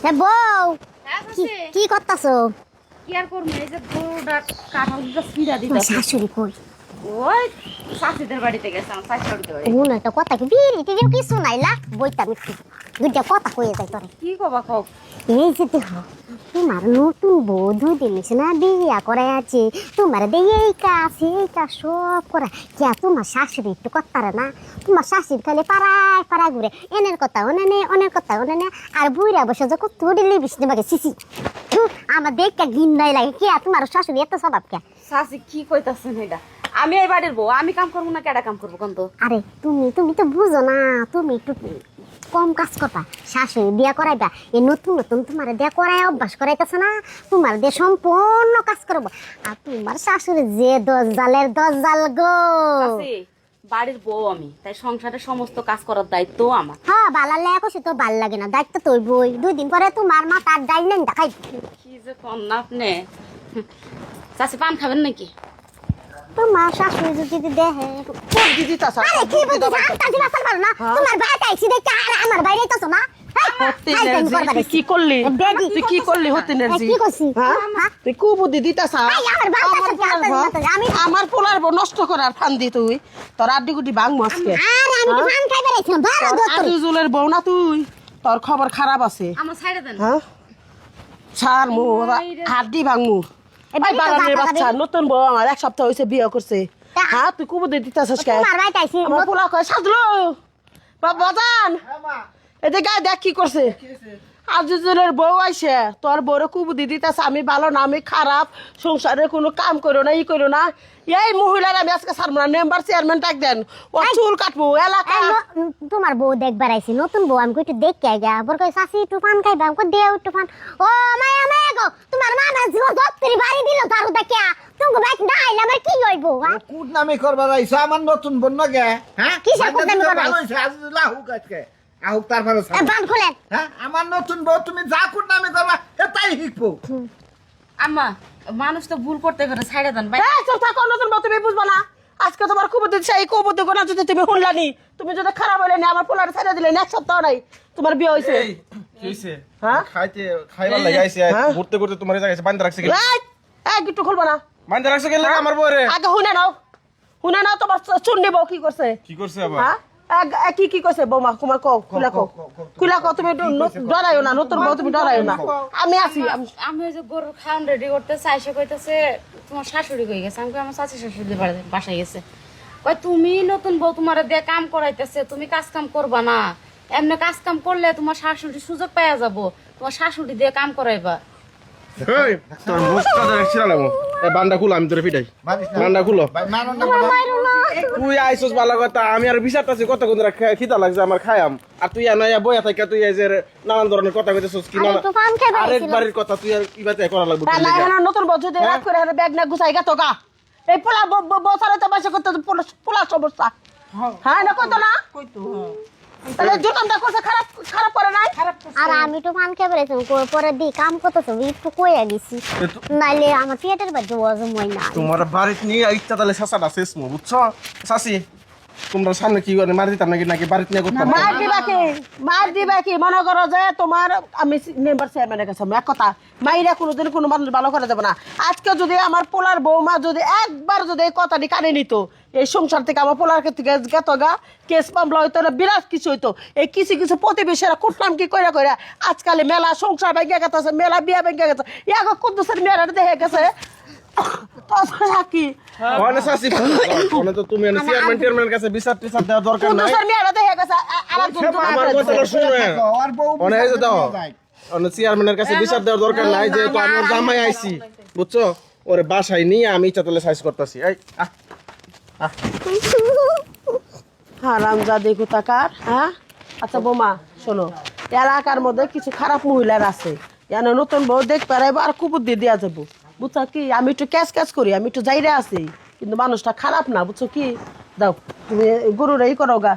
হ্যাঁ বউ হ্যাঁ কি চাচি, কি করতাছো? কি আর করবো এই যে গরুটা কাঁঠাল দুটো ফিরা তোমার দিতেছে। শাশুড়ি কই? ওই চাচিদের বাড়িতে গেছে, আমার চাচি বাড়িতে বাড়ি। কোন একটা কথা কি বিড়ি টিড়িও কিছু নাইলা বইতা মিষ্টি দুইটা কথা কইয়ে যাই তোরে। কি কবা কও? এই যে দেখো তোমার নতুন বউ 2 দিন হইছে না বিয়া করে আছে, তোমার দিয়ে এই কাজ সব করা কে তোমার শাশুড়ি একটু করতারে না? তোমার শাশুড়ি খালি পাড়ায় পাড়ায় ঘুরে এনের কথা ওনে অনেক কথা ওনে আর বুইরা বসে যে কত দিলি বিষ্ণু বাগে সিসি আমার দেখতে ঘিন্নাই লাগে কে তোমার শাশুড়ি এত স্বভাব কে? চাচি কি কইতাছেন এটা? আমি এই বাড়ির বউ, আমি কাম করবো না কেডা কাম করবো কোন তো? আরে তুমি তুমি তো বুঝো না, তুমি একটু কম কাজ করবা, শাশুড়ি দিয়া করাইবা। এই নতুন নতুন তোমার দিয়া করাই অভ্যাস করাইতেছে না, তোমার দিয়ে সম্পূর্ণ কাজ করবো। আর তোমার শাশুড়ি যে 10 জালের 10 জাল গো। চাচি, বাড়ির বউ আমি, তাই সংসারের সমস্ত কাজ করার দায়িত্ব আমার। হ্যাঁ বালার লেখো সে তো ভাল লাগে না, দায়িত্ব তোর বই 2 দিন পরে তোমার মা তার ডাইলেন দেখাই। কি যে কন না আপনি। চাচি পান খাবেন নাকি? তোমার শাশুড়ি যদি দেখে দিদি তাছা আরে কি বুঝি আটা দিবা পারবা না, তোমার ভাইটা আইছি দেখে আর আমার বাইরে তো না। কি করলি? বেডি তুই কি করলি হতিনের জি? কি করছি? হ্যাঁ? তুই কু বুদ্ধি দিতাছা? এই আমার বাচ্চা আমার ছোট পোলার বউ- বাচ্চা, আমি- আমার পোলার বউ নষ্ট করার ফান্দি তুই তোর আড্ডি গুড্ডি ভাঙবো আজকে। আরে আমি তো ফান খাই বেরাইছিলাম বাবা দোস্ত। আজিজুলের বউ না তুই, তোর খবর খারাপ আছে। আমার সাইডে দেন। হ্যাঁ ছাড় মু হাড্ডি ভাঙমু। এবার এই বাগানের বাচ্চা নতুন বউ আমার 1 সপ্তাহ হয়েছে বিয়ে করছে। তা- হ্যাঁ তুই কু বুদ্ধি দিতাছিস কে? তোমার ভাইটা আইছি আমার পোলা কয় সাজলো বাবা জান এদিকে আয়, দেখ কি করছে। আজিজুলের বউ আইসে তোর বড় কুবুদ্ধি দিতেছে আমি ভালো না আমি খারাপ, সংসারে কোনো কাম করো না ই করো না। এই মহিলার আমি আজকে ছাড়বো না, মেম্বার চেয়ারম্যান ডাক দেন ও চুল কাটবো এলাকা। তোমার বউ দেখবার আইছি নতুন বউ, আমি একটু দেখে আইগা বর কই সাসি একটু পান খাইবা, আমি কই দেও একটু পান। ও মায়া মায়া গো তোমার মা না জীব দপ্তরি বাড়ি দিল তারু দেখিয়া তুমি বাইক না আইলে আমার কি হইব? কুট নামে করবার আইছো আমার নতুন বন্য গে। হ্যাঁ কিসের কুটনামি করবার ভালো আইছো? হইছে আজিজুল্লাহ হুক আজকে আহুক তারপরে বান খুলেন। হ্যাঁ আমার নতুন বউ তুমি যা কুট নামে করবা তাই শিখবো। আম্মা, মানুষ তো ভুল করতে পারে, সাইডে দেন ভাই। এই চুপ থাকো, নতুন বউ তুমি বুঝবা না। আজকে তোমার কুবুদ্ধি সেই কুবুদ্ধি গোনা যদি তুমি শুনলানি, তুমি যদি খারাপ হইলে না আমার পোলার ছেড়ে দিলে 1 সপ্তাহ নাই তোমার বিয়ে হইছে। এই কি হইছে? হ্যাঁ? খাইবার লাগি আইছে হ্যাঁ? ঘুরতে ঘুরতে তোমার জায়গায় বান্ধা রাখছে গেল। এই এই গিট্টু খুলবা না। বান্ধা রাখছে গেল আমার বউরে। আগে শুনে নাও তোমার চুন্নি বউ কি করছে। কি করছে আবার? হ্যাঁ কি করছে বৌমা তোমার কও খুলা কও তুমি ডরাইও না, নতুন বউ তুমি ডরাইও না, আমি আছি। আমি ওই যে গরুর খাওয়ান রেডি করতে চাইছে, কইতেছে তোমার শাশুড়ি কই গেছে। আমি কই আমার চাচি শাশুড়ি বাসায় গেছে। কই তুমি নতুন বউ তোমার দিয়ে কাম করাইতেছে, তুমি কাজ কাম করবা না, এমনি কাজ কাম করলে তোমার শাশুড়ি সুযোগ পাওয়া যাবো, তোমার শাশুড়ি দিয়ে কাম করাইবা। এই তোর মুখটা দেখছিলাম এই বান্ডা খুলো আমি তোরে পিটাই। বান্ডা খুলো। ভাই মানো না বলো। তুই আইছস ভালো কথা, আমি আর বিচারতাছি কত কোন খিদা লাগছে আমার খায়াম, আর তুই আনাইয়া বইয়া থাকা তুই এই যে নানান ধরনের কথা কইতেছস কি না আরে একটু পান খাইবা আরেক আইছিলাম। বাড়ির কথা তুই আর কি বাতে করা লাগবে না না এখানে নতুন বউ যদি রাগ করে এখানে ব্যাগ না গুছাই গা তো গা এই পোলা বউ সারা তো বাসা করতে পোলা সমস্যা। হ্যাঁ না কইতো না তাহলে জুতামটা করছে খারাপ খারাপ করে নাই। আর আমি তো পান খাই বেরাইছিলাম পরে দি কাম করতেছো একটু কইয়া দিছি নাইলে আমার পেটের বাড়ি ওয়াজম হয় না। তোমার বাড়িতে নিয়ে ইচ্ছা তাহলে শাসাটা শেষ মো বুঝছো শাসি তোমরা সামনে কি করে মার দিতাম নাকি নাকি বাড়িতে নিয়ে করতাম। মার দিবা কি মনে করো যে তোমার আমি মেম্বার চেয়ারম্যানের কাছে এক কথা মাইরা কোনোদিন কোনো মানুষ ভালো করে দেবে না। আজকে যদি আমার পোলার বৌমা যদি একবার যদি এই কথাটি কানে নিত এই সংসার থেকে আমার পোলার থেকে গেত গা কেস মামলা হইতো না, বিরাট কিছু হইতো। এই কিছু কিছু প্রতিবেশীরা কুটলাম কি কইরা কইরা আজকাল মেলা সংসার ভেঙে গেছে, মেলা বিয়া ভেঙে গেছে, এক কুদ্দুসের মেয়েরা দেখে গেছে কি ওখানে শাসি ওখানে তো তুমি চেয়ারম্যান টিয়ারম্যানের কাছে বিচার টিচার দেওয়ার দরকার নাই। কুদ্দুসের মেয়েরা দেখে গেছে আমার কথাটা শুনে আর বউ অনেক এই যে দাও যায়। অনেক চেয়ারম্যানের কাছে বিচার দেওয়ার দরকার নাই, যে তো আমি ওর জামাই আইছি বুঝছো, ওরে বাসায় নিয়ে আমি ইচ্ছা তাহলে সাইজ করতেছি। এই হারামজাদি কোথাকার। হ্যাঁ আচ্ছা বোমা শোনো, এলাকার মধ্যে কিছু খারাপ মহিলার আছে, জানো নতুন বউ দেখ পারাইবো আর কুবুদ্ধি দেওয়া যাবো বুঝছো কি। আমি একটু ক্যাচ করি, আমি একটু যাইরে আছি, কিন্তু মানুষটা খারাপ না বুঝছো কি। দাও তুমি গরুর ই করো গা।